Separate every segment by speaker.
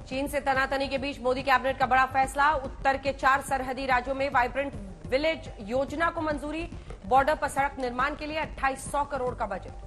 Speaker 1: चीन से तनातनी के बीच मोदी कैबिनेट का बड़ा फैसला। उत्तर के 4 सरहदी राज्यों में वाइब्रेंट विलेज योजना को मंजूरी। बॉर्डर पर सड़क निर्माण के लिए 2800 करोड़ का बजट।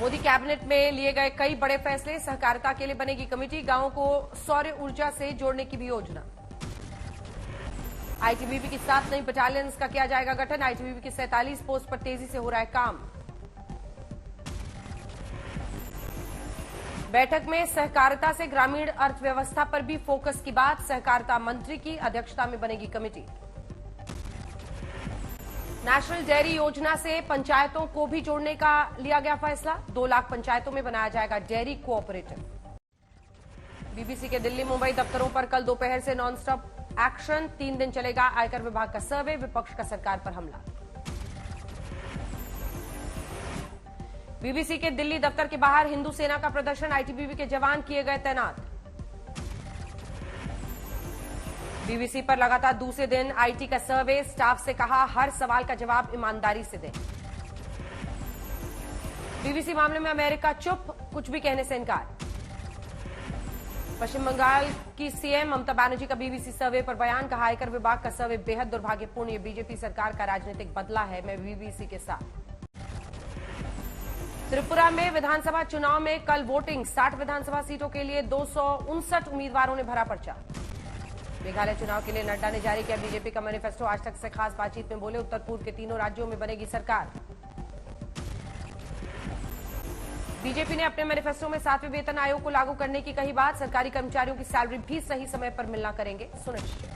Speaker 1: मोदी कैबिनेट में लिए गए कई बड़े फैसले। सहकारिता के लिए बनेगी कमेटी। गांवों को सौर ऊर्जा से जोड़ने की भी योजना। आईटीबीपी की 7 नई बटालियंस का किया जाएगा गठन। आईटीबीपी की 47 पोस्ट पर तेजी से हो रहा है काम। बैठक में सहकारिता से ग्रामीण अर्थव्यवस्था पर भी फोकस की बात। सहकारिता मंत्री की अध्यक्षता में बनेगी कमेटी। नेशनल डेयरी योजना से पंचायतों को भी जोड़ने का लिया गया फैसला। 2 लाख पंचायतों में बनाया जाएगा डेयरी कोऑपरेटिव। बीबीसी के दिल्ली मुंबई दफ्तरों पर कल दोपहर से नॉन स्टॉप एक्शन। 3 दिन चलेगा आयकर विभाग का सर्वे। विपक्ष का सरकार पर हमला। बीबीसी के दिल्ली दफ्तर के बाहर हिंदू सेना का प्रदर्शन। आईटीबीपी के जवान किए गए तैनात। बीबीसी पर लगातार दूसरे दिन आईटी का सर्वे। स्टाफ से कहा हर सवाल का जवाब ईमानदारी से दें। बीबीसी मामले में अमेरिका चुप, कुछ भी कहने से इनकार। पश्चिम बंगाल की सीएम ममता बनर्जी का बीबीसी सर्वे पर बयान। कहा आयकर विभाग का सर्वे बेहद दुर्भाग्यपूर्ण। ये बीजेपी सरकार का राजनीतिक बदला है। मैं बीबीसी के साथ। त्रिपुरा में विधानसभा चुनाव में कल वोटिंग। 60 विधानसभा सीटों के लिए 259 उम्मीदवारों ने भरा पर्चा। मेघालय चुनाव के लिए नड्डा ने जारी किया बीजेपी का मैनिफेस्टो। आज तक से खास बातचीत में बोले उत्तर पूर्व के तीनों राज्यों में बनेगी सरकार। बीजेपी ने अपने मैनिफेस्टो में 7वें वेतन आयोग को लागू करने की कही बात। सरकारी कर्मचारियों की सैलरी भी सही समय पर मिलना करेंगे सुनिश्चित।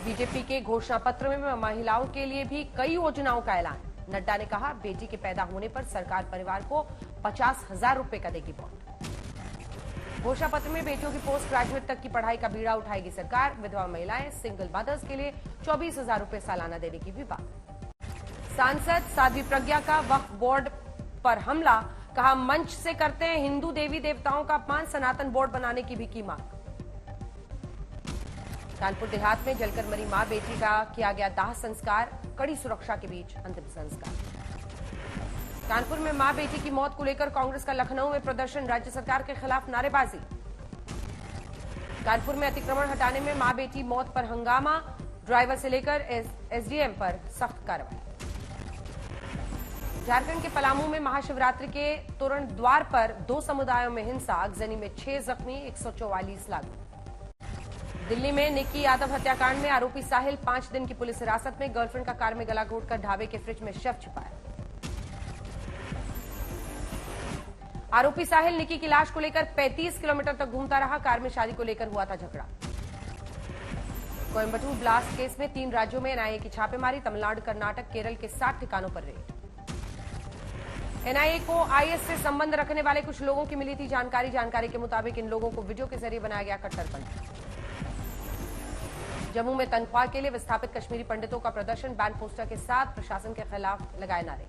Speaker 1: बीजेपी के घोषणा पत्र में महिलाओं के लिए भी कई योजनाओं का ऐलान। नड्डा ने कहा बेटी के पैदा होने पर सरकार परिवार को 50,000 रुपए का देगी बॉन्ड। घोषणा पत्र में बेटियों की पोस्ट ग्रेजुएट तक की पढ़ाई का बीड़ा उठाएगी सरकार। विधवा महिलाएं, सिंगल मदर्स के लिए 24,000 रुपए सालाना देने की भी बात। सांसद साध्वी प्रज्ञा का वक्फ बोर्ड पर हमला। कहा मंच से करते हैं हिंदू देवी देवताओं का अपमान। सनातन बोर्ड बनाने की भी की मांग। कानपुर देहात में जलकर मरी मां बेटी का किया गया दाह संस्कार। कड़ी सुरक्षा के बीच अंतिम संस्कार। कानपुर में मां बेटी की मौत को लेकर कांग्रेस का लखनऊ में प्रदर्शन। राज्य सरकार के खिलाफ नारेबाजी। कानपुर में अतिक्रमण हटाने में मां बेटी मौत पर हंगामा। ड्राइवर से लेकर एसडीएम पर सख्त कार्रवाई। झारखंड के पलामू में महाशिवरात्रि के तोरण द्वार पर 2 समुदायों में हिंसा। अगजनी में 6 जख्मी, 144 लागू। दिल्ली में निक्की यादव हत्याकांड में आरोपी साहिल 5 दिन की पुलिस हिरासत में। गर्लफ्रेंड का कार में गला घोटकर ढाबे के फ्रिज में शव छिपाया। आरोपी साहिल निक्की की लाश को लेकर 35 किलोमीटर तक घूमता रहा। कार में शादी को लेकर हुआ था झगड़ा। कोयम्बटूर ब्लास्ट केस में 3 राज्यों में एनआईए की छापेमारी। तमिलनाडु, कर्नाटक, केरल के 60 ठिकानों पर रेड। एनआईए को आईएस से संबंध रखने वाले कुछ लोगों की मिली थी जानकारी के मुताबिक इन लोगों को वीडियो के जरिए बनाया गया कट्टरपंथी। जम्मू में तनख्वाह के लिए विस्थापित कश्मीरी पंडितों का प्रदर्शन। बैन पोस्टर के साथ प्रशासन के खिलाफ लगाए नारे।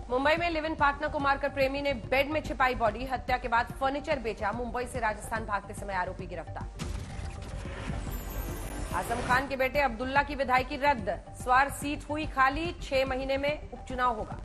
Speaker 1: मुंबई में लिव इन पार्टनर को मारकर प्रेमी ने बेड में छिपाई बॉडी। हत्या के बाद फर्नीचर बेचा। मुंबई से राजस्थान भागते समय आरोपी गिरफ्तार। आजम खान के बेटे अब्दुल्ला की विधायकी रद्द। स्वार सीट हुई खाली। 6 महीने में उपचुनाव होगा।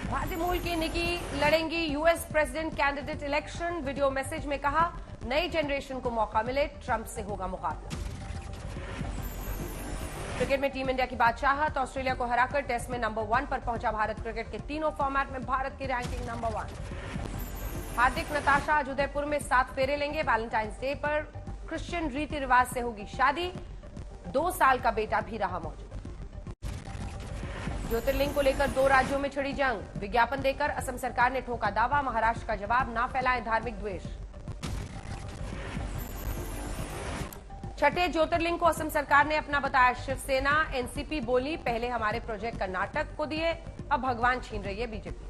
Speaker 1: भारतीय मूल की निकी लड़ेंगी US president candidate election. Video message में कहा नई जनरेशन को मौका मिले, ट्रंप से होगा मुकाबला। क्रिकेट में टीम इंडिया की बादशाहत। ऑस्ट्रेलिया को हराकर टेस्ट में नंबर 1 पर पहुंचा भारत। क्रिकेट के तीनों फॉर्मेट में भारत की रैंकिंग नंबर 1। हार्दिक नताशा आज उदयपुर में 7 फेरे लेंगे। वैलेंटाइंस डे पर क्रिश्चियन रीति रिवाज से होगी शादी। 2 साल का बेटा भी रहा मौजूद। ज्योतिर्लिंग को लेकर 2 राज्यों में छिड़ी जंग। विज्ञापन देकर असम सरकार ने ठोका दावा। महाराष्ट्र का जवाब, ना फैलाएं धार्मिक द्वेष। छठे ज्योतिर्लिंग को असम सरकार ने अपना बताया। शिवसेना एनसीपी बोली पहले हमारे प्रोजेक्ट कर्नाटक को दिए, अब भगवान छीन रही है बीजेपी।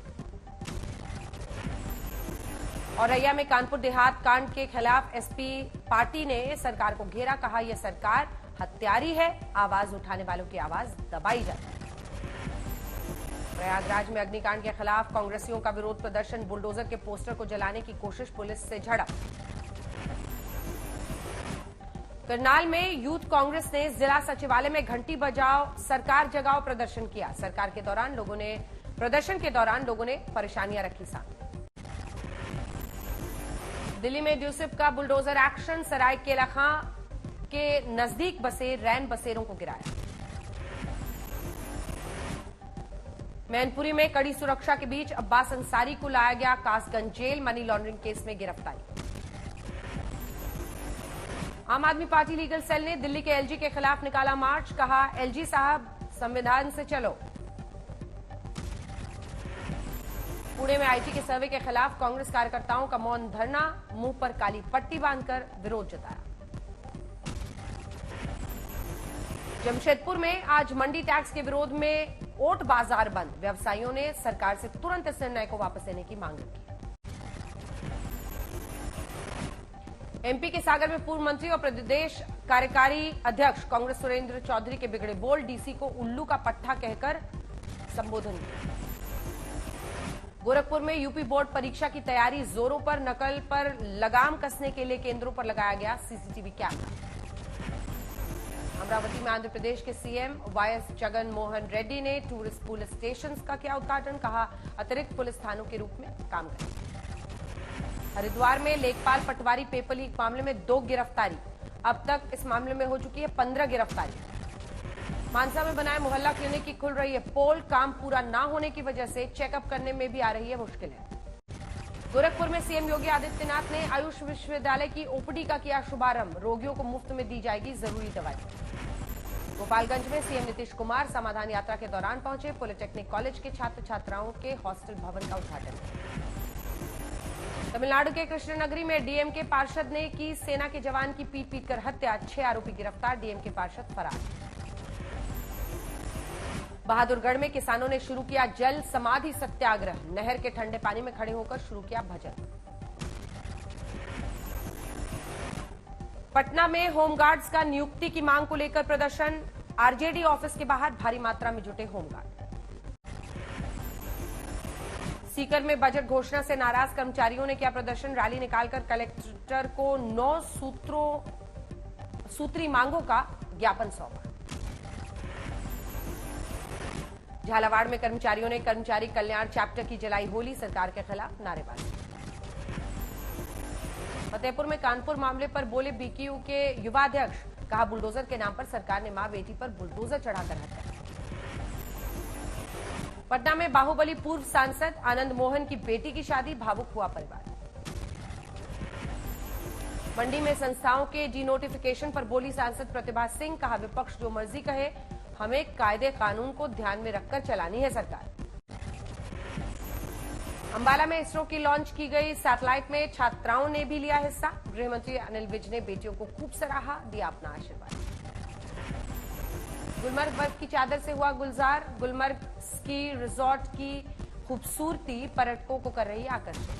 Speaker 1: और रैया में कानपुर देहात कांड के खिलाफ एसपी पार्टी ने सरकार को घेरा। कहा यह सरकार हत्यारी है। आवाज उठाने वालों की आवाज दबाई जाती है। प्रयागराज में अग्निकांड के खिलाफ कांग्रेसियों का विरोध प्रदर्शन। बुलडोजर के पोस्टर को जलाने की कोशिश। पुलिस से झड़प। करनाल में यूथ कांग्रेस ने जिला सचिवालय में घंटी बजाओ सरकार जगाओ प्रदर्शन किया। प्रदर्शन के दौरान लोगों ने परेशानियां रखी सामने। दिल्ली में ड्यूसिप का बुलडोजर एक्शन, सरायकेला खां के नजदीक बसे रैन बसेरों को गिराया। मैनपुरी में कड़ी सुरक्षा के बीच अब्बास अंसारी को लाया गया Kasganj jail, money laundering case में गिरफ्तारी। आम आदमी पार्टी लीगल सेल ने दिल्ली के एलजी के खिलाफ निकाला मार्च, कहा एलजी साहब संविधान से चलो। पुणे में आईटी के सर्वे के खिलाफ कांग्रेस कार्यकर्ताओं का मौन धरना, मुंह पर काली पट्टी बांधकर विरोध जताया। जमशेदपुर में आज मंडी टैक्स के विरोध में ओट बाजार बंद, व्यवसायियों ने सरकार से तुरंत इस निर्णय को वापस लेने की मांग की। एमपी के सागर में पूर्व मंत्री और प्रदेश कार्यकारी अध्यक्ष कांग्रेस सुरेंद्र चौधरी के बिगड़े बोल, डीसी को उल्लू का पट्टा कहकर संबोधन किया। गोरखपुर में यूपी बोर्ड परीक्षा की तैयारी जोरों पर, नकल पर लगाम कसने के लिए केंद्रों पर लगाया गया सीसीटीवी कैमरा। अमरावती में आंध्र प्रदेश के सीएम वाईएस जगन मोहन रेड्डी ने टूरिस्ट पुलिस स्टेशन का किया उद्घाटन, कहा अतिरिक्त पुलिस थानों के रूप में काम करेंगे। हरिद्वार में लेखपाल पटवारी पेपर लीक मामले में 2 गिरफ्तारी, अब तक इस मामले में हो चुकी है 15 गिरफ्तारी। मानसा में बनाए मोहल्ला क्लिनिक की खुल रही है पोल, काम पूरा ना होने की वजह से चेकअप करने में भी आ रही है मुश्किलें। गोरखपुर में सीएम योगी आदित्यनाथ ने आयुष विश्वविद्यालय की ओपीडी का किया शुभारंभ, रोगियों को मुफ्त में दी जाएगी जरूरी दवाई। गोपालगंज में सीएम नीतीश कुमार समाधान यात्रा के दौरान पहुंचे, पॉलिटेक्निक कॉलेज के छात्र छात्राओं के हॉस्टल भवन का उद्घाटन। तमिलनाडु के कृष्णनगरी में डीएमके पार्षद ने की सेना के जवान की पीट पीटकर हत्या, 6 आरोपी गिरफ्तार, डीएमके पार्षद फरार। बहादुरगढ़ में किसानों ने शुरू किया जल समाधि सत्याग्रह, नहर के ठंडे पानी में खड़े होकर शुरू किया भजन। पटना में होमगार्ड्स का नियुक्ति की मांग को लेकर प्रदर्शन, आरजेडी ऑफिस के बाहर भारी मात्रा में जुटे होमगार्ड। सीकर में बजट घोषणा से नाराज कर्मचारियों ने किया प्रदर्शन, रैली निकालकर कलेक्टर को 9 सूत्री मांगों का ज्ञापन सौंपा। झालावाड़ में कर्मचारियों ने कर्मचारी कल्याण चैप्टर की जलाई होली, सरकार के खिलाफ नारेबाजी। फतेहपुर में कानपुर मामले पर बोले बीकेयू के युवा अध्यक्ष, कहा बुलडोजर के नाम पर सरकार ने मां बेटी पर बुलडोजर चढ़ाकर हत्या। पटना में बाहुबली पूर्व सांसद आनंद मोहन की बेटी की शादी, भावुक हुआ परिवार। मंडी में संस्थाओं के डिनोटिफिकेशन पर बोली सांसद प्रतिभा सिंह, कहा विपक्ष जो मर्जी कहे, हमें कायदे कानून को ध्यान में रखकर चलानी है सरकार। अंबाला में इसरो की लॉन्च की गई सैटेलाइट में छात्राओं ने भी लिया हिस्सा, गृह मंत्री अनिल विज ने बेटियों को खूब सराहा, दिया अपना आशीर्वाद। गुलमर्ग बर्फ की चादर से हुआ गुलजार, गुलमर्ग स्की रिजॉर्ट की खूबसूरती पर्यटकों को कर रही आकर्षित।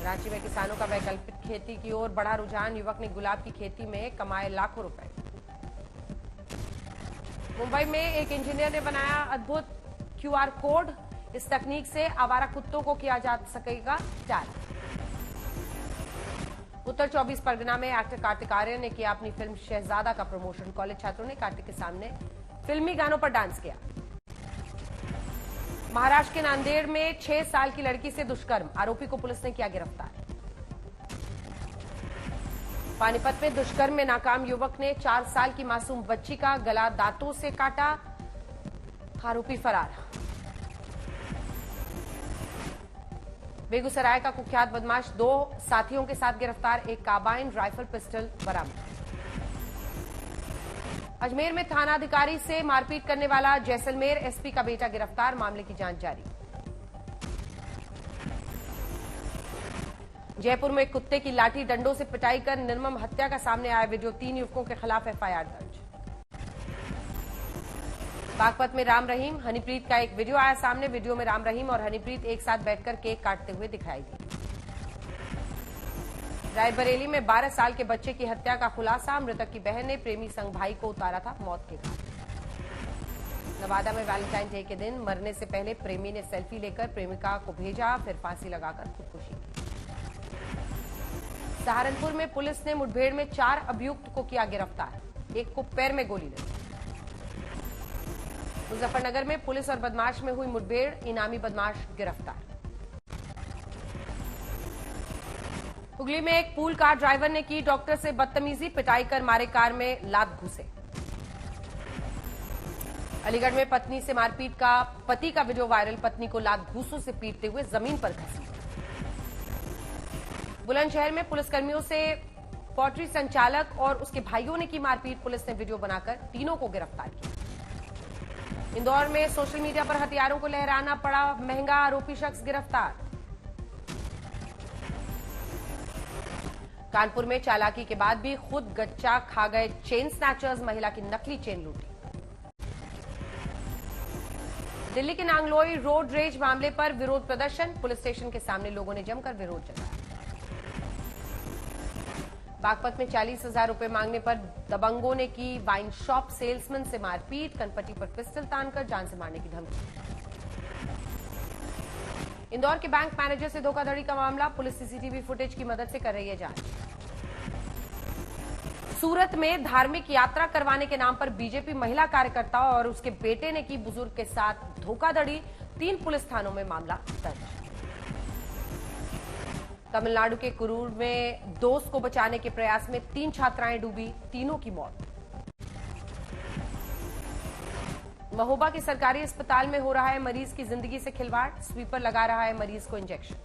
Speaker 1: रांची में किसानों का वैकल्पिक खेती की ओर बढ़ा रुझान, युवक ने गुलाब की खेती में कमाए लाखों रुपए। मुंबई में एक इंजीनियर ने बनाया अद्भुत क्यूआर कोड, इस तकनीक से आवारा कुत्तों को किया जा सकेगा टैग। उत्तर 24 परगना में एक्टर कार्तिक आर्यन ने किया अपनी फिल्म शहजादा का प्रमोशन, कॉलेज छात्रों ने कार्तिक के सामने फिल्मी गानों पर डांस किया। महाराष्ट्र के नांदेड़ में 6 साल की लड़की से दुष्कर्म, आरोपी को पुलिस ने किया गिरफ्तार। पानीपत में दुष्कर्म में नाकाम युवक ने 4 साल की मासूम बच्ची का गला दांतों से काटा, आरोपी फरार। बेगूसराय का कुख्यात बदमाश 2 साथियों के साथ गिरफ्तार, एक कार्बाइन राइफल पिस्टल बरामद। अजमेर में थानाधिकारी से मारपीट करने वाला जैसलमेर एसपी का बेटा गिरफ्तार, मामले की जांच जारी। जयपुर में कुत्ते की लाठी डंडों से पिटाई कर निर्मम हत्या का सामने आया वीडियो, 3 युवकों के खिलाफ एफआईआर दर्ज। बागपत में राम रहीम हनीप्रीत का एक वीडियो आया सामने, वीडियो में राम रहीम और हनीप्रीत एक साथ बैठकर केक काटते हुए दिखाई दी। रायबरेली में 12 साल के बच्चे की हत्या का खुलासा, मृतक की बहन ने प्रेमी संग भाई को उतारा था मौत के घाट। नवादा में वैलेंटाइन डे के दिन मरने से पहले प्रेमी ने सेल्फी लेकर प्रेमिका को भेजा, फिर फांसी लगाकर खुदकुशी की। सहारनपुर में पुलिस ने मुठभेड़ में 4 अभियुक्त को किया गिरफ्तार, एक को पैर में गोली लगी। मुजफ्फरनगर में पुलिस और बदमाश में हुई मुठभेड़, इनामी बदमाश गिरफ्तार। हुगली में एक पूल कार ड्राइवर ने की डॉक्टर से बदतमीजी, पिटाई कर मारे कार में लात घुसे। अलीगढ़ में पत्नी से मारपीट का पति का वीडियो वायरल, पत्नी को लात घूंसों से पीटते हुए जमीन पर घसीटा। बुलंदशहर में पुलिसकर्मियों से पॉल्ट्री संचालक और उसके भाइयों ने की मारपीट, पुलिस ने वीडियो बनाकर तीनों को गिरफ्तार किया। इंदौर में सोशल मीडिया पर हथियारों को लहराना पड़ा महंगा, आरोपी शख्स गिरफ्तार। कानपुर में चालाकी के बाद भी खुद गच्चा खा गए चेन स्नैचर्स, महिला की नकली चेन लूटी। दिल्ली के नांगलोई रोड रेज मामले पर विरोध प्रदर्शन, पुलिस स्टेशन के सामने लोगों ने जमकर विरोध जताया। बागपत में 40,000 रुपए मांगने पर दबंगों ने की वाइन शॉप सेल्समैन से मारपीट, कनपटी पर पिस्टल तानकर जान से मारने की धमकी। इंदौर के बैंक मैनेजर से धोखाधड़ी का मामला, पुलिस सीसीटीवी फुटेज की मदद से कर रही है जांच। सूरत में धार्मिक यात्रा करवाने के नाम पर बीजेपी महिला कार्यकर्ता और उसके बेटे ने की बुजुर्ग के साथ धोखाधड़ी, 3 पुलिस थानों में मामला दर्ज। तमिलनाडु के कुरूर में दोस्त को बचाने के प्रयास में 3 छात्राएं डूबी, तीनों की मौत। महोबा के सरकारी अस्पताल में हो रहा है मरीज की जिंदगी से खिलवाड़, स्वीपर लगा रहा है मरीज को इंजेक्शन।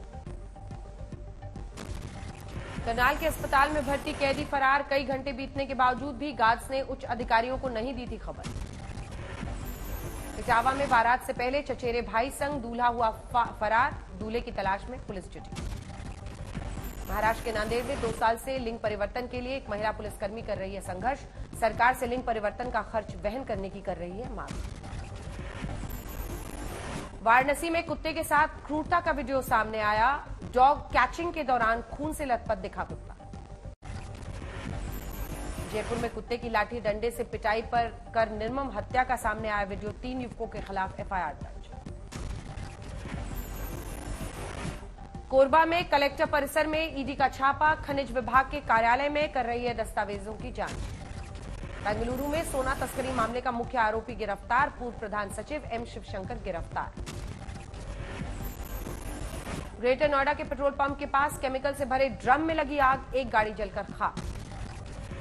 Speaker 1: करनाल के अस्पताल में भर्ती कैदी फरार, कई घंटे बीतने के बावजूद भी गार्ड्स ने उच्च अधिकारियों को नहीं दी थी खबर। इटावा में बारात से पहले चचेरे भाई संग दूल्हा हुआ फरार, दूल्हे की तलाश में पुलिस जुटी। महाराष्ट्र के नांदेड़ में 2 साल से लिंग परिवर्तन के लिए एक महिला पुलिसकर्मी कर रही है संघर्ष, सरकार से लिंग परिवर्तन का खर्च वहन करने की कर रही है मांग। वाराणसी में कुत्ते के साथ क्रूरता का वीडियो सामने आया, डॉग कैचिंग के दौरान खून से लथपथ दिखा कुत्ता। जयपुर में कुत्ते की लाठी डंडे से पिटाई पर कर निर्मम हत्या का सामने आया वीडियो, 3 युवकों के खिलाफ एफआईआर दर्ज। कोरबा में कलेक्टर परिसर में ईडी का छापा, खनिज विभाग के कार्यालय में कर रही है दस्तावेजों की जांच। बेंगलुरु में सोना तस्करी मामले का मुख्य आरोपी गिरफ्तार, पूर्व प्रधान सचिव एम शिवशंकर गिरफ्तार। ग्रेटर नोएडा के पेट्रोल पंप के पास केमिकल से भरे ड्रम में लगी आग, एक गाड़ी जलकर खाक।